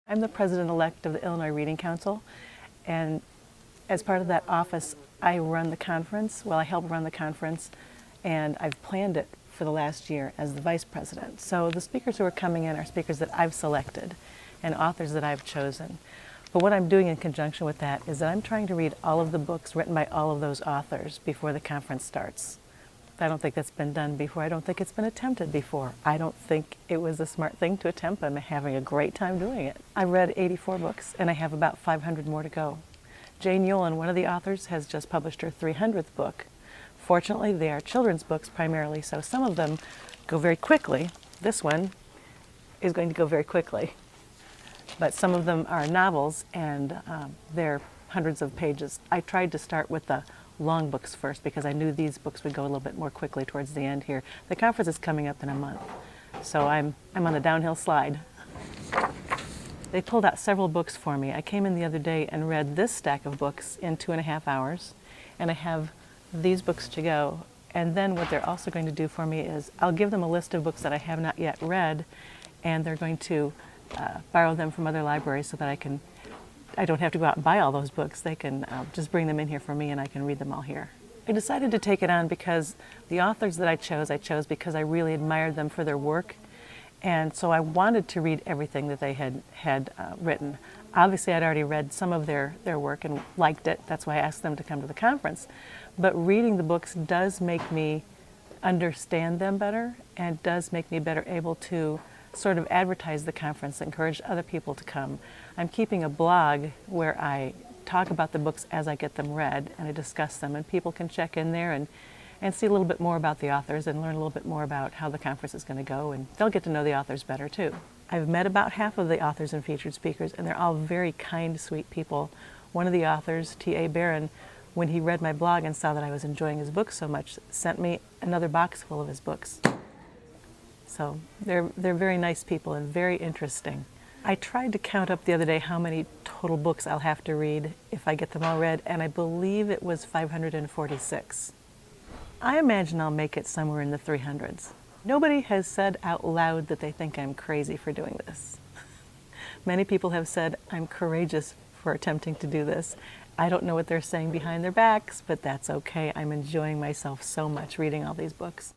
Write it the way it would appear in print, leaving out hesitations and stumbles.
I'm the president-elect of the Illinois Reading Council, and as part of that office, I run the conference. Well, I help run the conference, and I've planned it for the last year as the vice president. So the speakers who are coming in are speakers that I've selected and authors that I've chosen. But what I'm doing in conjunction with that is that I'm trying to read all of the books written by all of those authors before the conference starts. I don't think that's been done before. I don't think it's been attempted before. I don't think it was a smart thing to attempt. I'm having a great time doing it. I read 84 books, and I have about 500 more to go. Jane Yolen, one of the authors, has just published her 300th book. Fortunately, they are children's books primarily, so some of them go very quickly. This one is going to go very quickly. But some of them are novels, and they're hundreds of pages. I tried to start with the long books first because I knew these books would go a little bit more quickly towards the end here. The conference is coming up in a month, so I'm on a downhill slide. They pulled out several books for me. I came in the other day and read this stack of books in 2.5 hours, and I have these books to go. And then what they're also going to do for me is I'll give them a list of books that I have not yet read, and they're going to borrow them from other libraries so that I don't have to go out and buy all those books. They can just bring them in here for me and I can read them all here. I decided to take it on because the authors that I chose because I really admired them for their work. And so I wanted to read everything that they had written. Obviously, I'd already read some of their work and liked it. That's why I asked them to come to the conference. But reading the books does make me understand them better and does make me better able to sort of advertise the conference, encourage other people to come. I'm keeping a blog where I talk about the books as I get them read and I discuss them, and people can check in there and see a little bit more about the authors and learn a little bit more about how the conference is going to go, and they'll get to know the authors better too. I've met about half of the authors and featured speakers, and they're all very kind, sweet people. One of the authors, T.A. Barron, when he read my blog and saw that I was enjoying his books so much, sent me another box full of his books. So they're very nice people and very interesting. I tried to count up the other day how many total books I'll have to read if I get them all read, and I believe it was 546. I imagine I'll make it somewhere in the 300s. Nobody has said out loud that they think I'm crazy for doing this. Many people have said I'm courageous for attempting to do this. I don't know what they're saying behind their backs, but that's okay. I'm enjoying myself so much reading all these books.